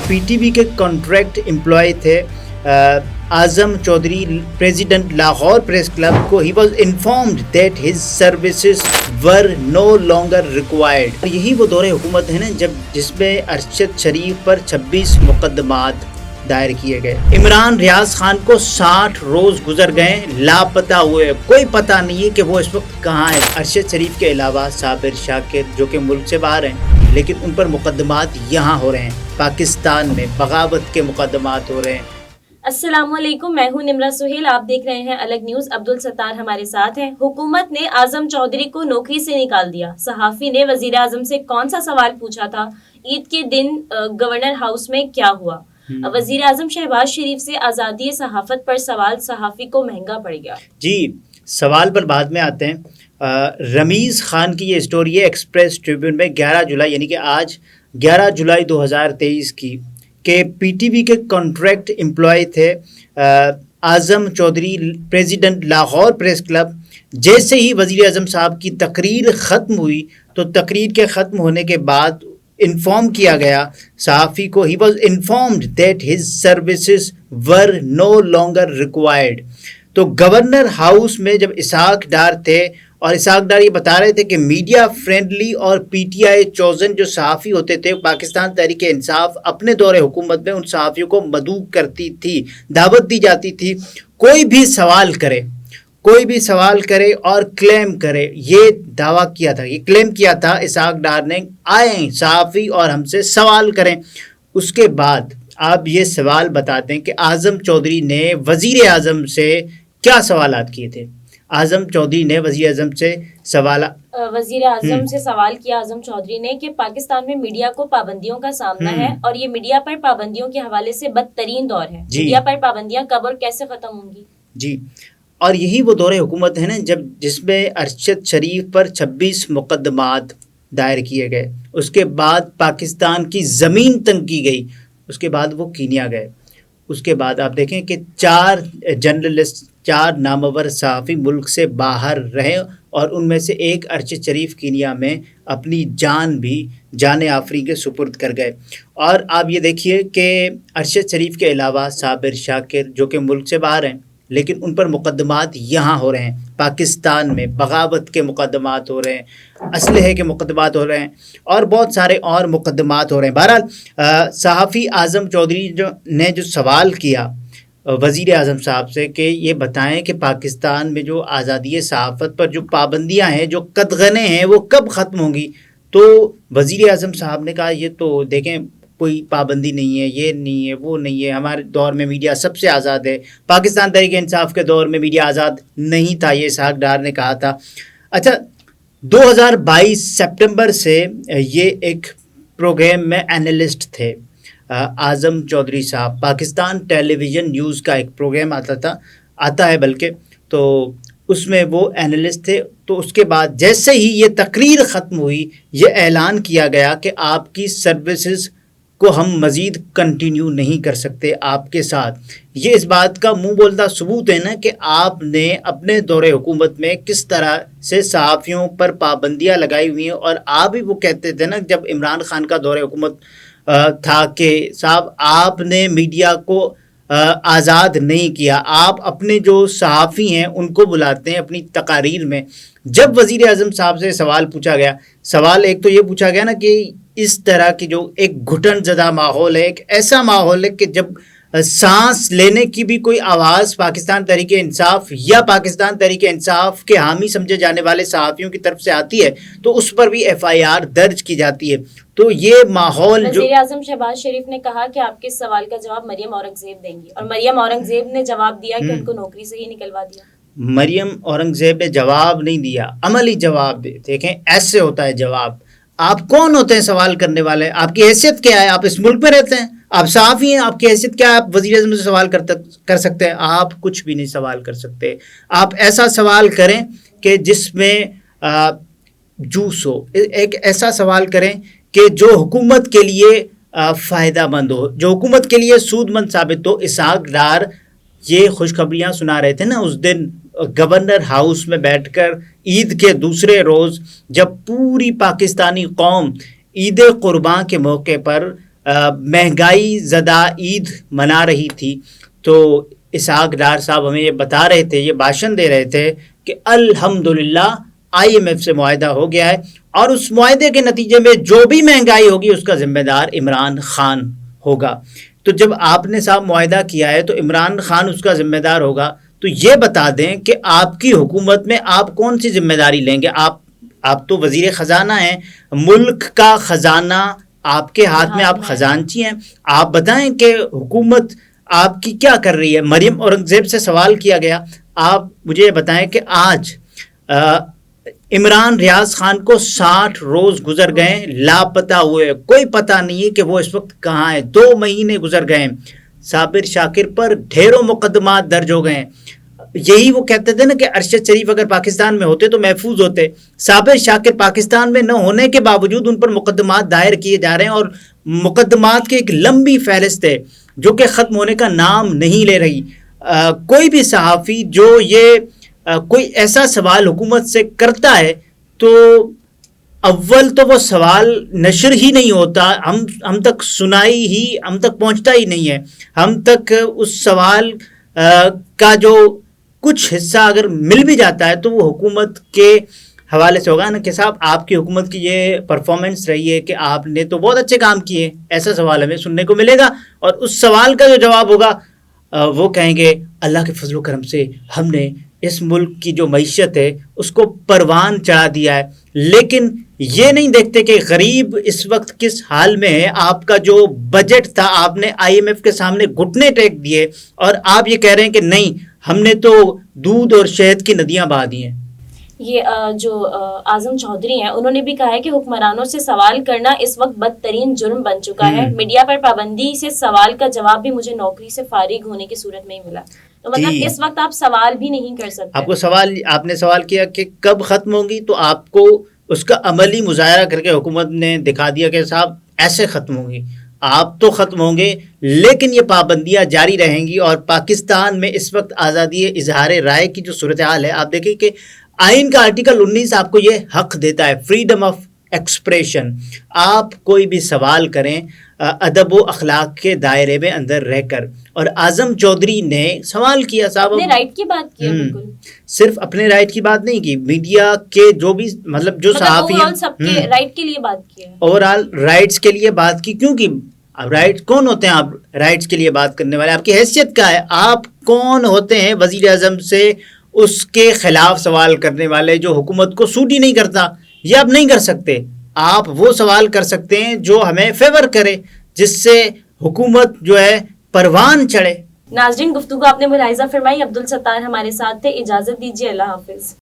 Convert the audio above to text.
PTV के contract employee थे Azam Chaudhry, president Lahore press club को ही was informed that his services were no longer required. यही वो दौरे हुकूमत है ना जब जिसमें अरशद शरीफ पर 26 मुकदमात दायर किए गए। इमरान रियाज खान को 60 रोज गुजर गए लापता हुए, कोई पता नहीं है कि वो इस वक्त कहाँ है। अरशद शरीफ के अलावा साबिर शाकिर जो कि मुल्क से बाहर हैं, लेकिन उन पर मुकदमात यहाँ हो रहे हैं, पाकिस्तान में बगावत के मुकदमात हो रहे हैं। अस्सलामुअलैकुम, मैं हूं निमरा सुहेल, आप देख रहे हैं अलग न्यूज। अब्दुल सत्तार हमारे साथ हैं। हुकूमत ने आजम चौधरी को नौकरी से निकाल दिया। सहाफी ने वजीर आजम से कौन सा सवाल पूछा था? ईद के दिन गवर्नर हाउस में क्या हुआ? वजीर आजम शहबाज शरीफ से आज़ादी सहाफत पर सवाल, सहाफी को महंगा पड़ गया। जी, सवाल पर बाद में आते हैं। रमीज़ खान की ये स्टोरी है एक्सप्रेस ट्रिब्यून में 11 जुलाई यानी कि आज 11 जुलाई 2023 की के PTV के कॉन्ट्रैक्ट एम्प्लॉय थे Azam Chaudhry, president Lahore press club. जैसे ही वज़ीर आज़म साहब की तकरीर ख़त्म हुई तो तकरीर के ख़त्म होने के बाद इन्फॉर्म किया गया सहाफ़ी को, ही was informed that his services were no longer required. तो गवर्नर हाउस में जब इसहाक डार थे और इसहाक डार ये बता रहे थे कि मीडिया फ्रेंडली और PTI चोज़न जो सहाफ़ी होते थे, पाकिस्तान तहरीक इंसाफ अपने दौरे हुकूमत में उन सहाफ़ियों को मदऊ करती थी, दावत दी जाती थी, कोई भी सवाल करे और क्लेम करे। ये दावा किया था, ये क्लेम किया था इसहाक डार ने, आए सहाफ़ी और हमसे सवाल करें। उसके बाद आप ये सवाल बताते हैं कि आज़म चौधरी ने वज़ीर आज़म से क्या सवालात किए थे? आज़म चौधरी ने वज़ीर आज़म से वज़ीर आज़म से सवाल किया आज़म चौधरी ने कि पाकिस्तान में मीडिया को पाबंदियों का सामना है और ये मीडिया पर पाबंदियों के हवाले से बदतरीन दौर है। मीडिया पर पाबंदियां कब और कैसे ख़त्म होंगी? जी, और यही वो दौरे हुकूमत है ना जब जिसमें अरशद शरीफ पर 26 मुकदमात दायर किए गए। उसके बाद पाकिस्तान की ज़मीन तंग की गई, उसके बाद वो कीनिया गए। उसके बाद आप देखें कि 4 जर्नलिस्ट, 4 नामवर सहाफ़ी मुल्क से बाहर रहे और उनमें से एक अरशद शरीफ कीनिया में अपनी जान आफरी के सुपुर्द कर गए। और आप ये देखिए कि अरशद शरीफ के अलावा साबिर शाकिर जो कि मुल्क से बाहर हैं, लेकिन उन पर मुकदमात यहाँ हो रहे हैं, पाकिस्तान में बगावत के मुकदमात हो रहे हैं, असलहे के मुकदमात हो रहे हैं और बहुत सारे और मुकदमात हो रहे हैं। बहरहाल सहाफ़ी आज़म चौधरी ने जो सवाल किया वज़ीर आज़म साहब से कि ये बताएं कि पाकिस्तान में जो आज़ादी सहाफ़त पर जो पाबंदियाँ हैं, जो कदगने हैं, वो कब ख़त्म होंगी? तो वज़ीर आज़म साहब ने कहा ये तो देखें कोई पाबंदी नहीं है, ये नहीं है, वो नहीं है, हमारे दौर में मीडिया सबसे आज़ाद है, पाकिस्तान तहरीक इंसाफ के दौर में मीडिया आज़ाद नहीं था, ये इसहाक डार ने कहा था। अच्छा, 2022 सितंबर से ये एक प्रोग्राम में एनालिस्ट थे आज़म चौधरी साहब। पाकिस्तान टेलीविज़न न्यूज़ का एक प्रोग्राम आता है बल्कि, तो उसमें वो एनालिस्ट थे। तो उसके बाद जैसे ही ये तकरीर ख़त्म हुई, ये ऐलान किया गया कि आपकी सर्विसेज को हम मज़ीद कंटिन्यू नहीं कर सकते आपके साथ। ये इस बात का मुंह बोलता सबूत है ना कि आपने अपने दौरे हुकूमत में किस तरह से सहाफ़ियों पर पाबंदियां लगाई हुई हैं। और आप भी वो कहते थे ना जब इमरान खान का दौरे हुकूमत था कि साहब आपने मीडिया को आज़ाद नहीं किया, आप अपने जो सहाफ़ी हैं उनको बुलाते हैं अपनी तकारीर में। जब वज़ीर आज़म साहब से सवाल पूछा गया, सवाल एक तो ये पूछा गया ना कि इस तरह की जो एक घुटन ज़दा माहौल है, एक ऐसा माहौल है कि जब सांस लेने की भी कोई आवाज़ पाकिस्तान तहरीक इंसाफ या पाकिस्तान तहरीक इंसाफ के हामी समझे जाने वाले सहाफ़ियों की तरफ से आती है तो उस पर भी FIR दर्ज की जाती है। तो ये माहौल जो वज़ीर आज़म शहबाज शरीफ ने कहा कि आपके सवाल का जवाब मरियम औरंगज़ेब देंगी, और मरियम औरंगज़ेब ने जवाब दिया कि उनको नौकरी से ही निकलवा दिया। मरियम औरंगज़ेब ने जवाब नहीं दिया, अमली जवाब दे। देखें ऐसे होता है जवाब। आप कौन होते हैं सवाल करने वाले? आपकी हैसियत क्या है? आप इस मुल्क में रहते हैं, आप सहाफ़ी हैं, आपकी हैसियत क्या है? आप वज़ीर आज़म से सवाल कर सकते हैं? आप कुछ भी नहीं सवाल कर सकते। आप ऐसा सवाल करें कि जिसमें जूस हो, एक ऐसा सवाल करें कि जो हुकूमत के लिए फ़ायदा मंद हो, जो हुकूमत के लिए सूदमंद साबित हो। इसहाक डार ये खुशखबरियाँ सुना रहे थे ना उस दिन गवर्नर हाउस में बैठकर ईद के दूसरे रोज़, जब पूरी पाकिस्तानी कौम ईद कुर्बान के मौके पर مہنگائی زدہ عید منا رہی تھی تو اسحاق ڈار صاحب ہمیں یہ بتا رہے تھے, یہ بھاشن دے رہے تھے کہ الحمدللہ IMF سے معاہدہ ہو گیا ہے اور اس معاہدے کے نتیجے میں جو بھی مہنگائی ہوگی اس کا ذمہ دار عمران خان ہوگا. تو جب آپ نے صاحب معاہدہ کیا ہے تو عمران خان اس کا ذمہ دار ہوگا. تو یہ بتا دیں کہ آپ کی حکومت میں آپ کون سی ذمہ داری لیں گے؟ آپ تو وزیر خزانہ ہیں, ملک کا خزانہ آپ کے ہاتھ میں, آپ خزانچی ہیں. آپ بتائیں کہ حکومت آپ کی کیا کر رہی ہے؟ مریم اورنگزیب سے سوال کیا گیا, آپ مجھے یہ بتائیں کہ آج عمران ریاض خان کو 60 روز گزر گئے لاپتہ ہوئے, کوئی پتہ نہیں ہے کہ وہ اس وقت کہاں ہے. 2 مہینے گزر گئے, صابر شاکر پر ڈھیروں مقدمات درج ہو گئے. یہی وہ کہتے تھے نا کہ ارشد شریف اگر پاکستان میں ہوتے تو محفوظ ہوتے. صابر شاکر پاکستان میں نہ ہونے کے باوجود ان پر مقدمات دائر کیے جا رہے ہیں, اور مقدمات کی ایک لمبی فہرست ہے جو کہ ختم ہونے کا نام نہیں لے رہی. کوئی بھی صحافی جو یہ کوئی ایسا سوال حکومت سے کرتا ہے تو اول تو وہ سوال نشر ہی نہیں ہوتا, ہم تک سنائی ہی, ہم تک پہنچتا ہی نہیں ہے. ہم تک اس سوال کا جو کچھ حصہ اگر مل بھی جاتا ہے تو وہ حکومت کے حوالے سے ہوگا نا کہ صاحب آپ کی حکومت کی یہ پرفارمنس رہی ہے کہ آپ نے تو بہت اچھے کام کیے, ایسا سوال ہمیں سننے کو ملے گا. اور اس سوال کا جو جواب ہوگا وہ کہیں گے اللہ کے فضل و کرم سے ہم نے اس ملک کی جو معیشت ہے اس کو پروان چڑھا دیا ہے. لیکن یہ نہیں دیکھتے کہ غریب اس وقت کس حال میں ہے. آپ کا جو بجٹ تھا آپ نے IMF کے سامنے گھٹنے ٹیک دیے اور آپ یہ کہہ رہے ہیں کہ نہیں ہم نے تو دودھ اور شہد کی ندیاں بہا دی ہیں. یہ جو اعظم چودھری ہیں انہوں نے بھی کہا ہے کہ حکمرانوں سے سوال کرنا اس وقت بدترین جرم بن چکا ہے. میڈیا پر پابندی سے سوال کا جواب بھی مجھے نوکری سے فارغ ہونے کی صورت میں ہی ملا. تو مطلب اس وقت آپ سوال بھی نہیں کر سکتے. آپ نے سوال کیا کہ کب ختم ہوگی, تو آپ کو اس کا عملی مظاہرہ کر کے حکومت نے دکھا دیا کہ صاحب ایسے ختم ہوگی. آپ تو ختم ہوں گے لیکن یہ پابندیاں جاری رہیں گی. اور پاکستان میں اس وقت آزادی اظہار رائے کی جو صورتحال ہے, آپ دیکھیں کہ آئین کا آرٹیکل 19 آپ کو یہ حق دیتا ہے, فریڈم آف ایکسپریشن. آپ کوئی بھی سوال کریں ادب و اخلاق کے دائرے میں اندر رہ کر. اور اعظم چودھری نے سوال کیا صاحب, اپنے رائٹ کی بات کی, بالکل صرف اپنے رائٹ کی بات نہیں کی, میڈیا کے جو بھی مطلب جو صحافی ہیں سب کے رائٹ کے لیے بات کی ہے, اوور آل رائٹس کے لیے بات کی. کیونکہ اب رائٹ کون ہوتے ہیں آپ رائٹس کے لیے بات کرنے والے؟ آپ کی حیثیت کیا ہے؟ آپ کون ہوتے ہیں وزیر اعظم سے اس کے خلاف سوال کرنے والے جو حکومت کو سوٹ ہی نہیں کرتا؟ یہ آپ نہیں کر سکتے. آپ وہ سوال کر سکتے ہیں جو ہمیں فیور کرے, جس سے حکومت جو ہے پروان چڑھے. ناظرین گفتگو آپ نے ملاحظہ فرمائی. عبدالستار ہمارے ساتھ تھے. اجازت دیجیے, اللہ حافظ.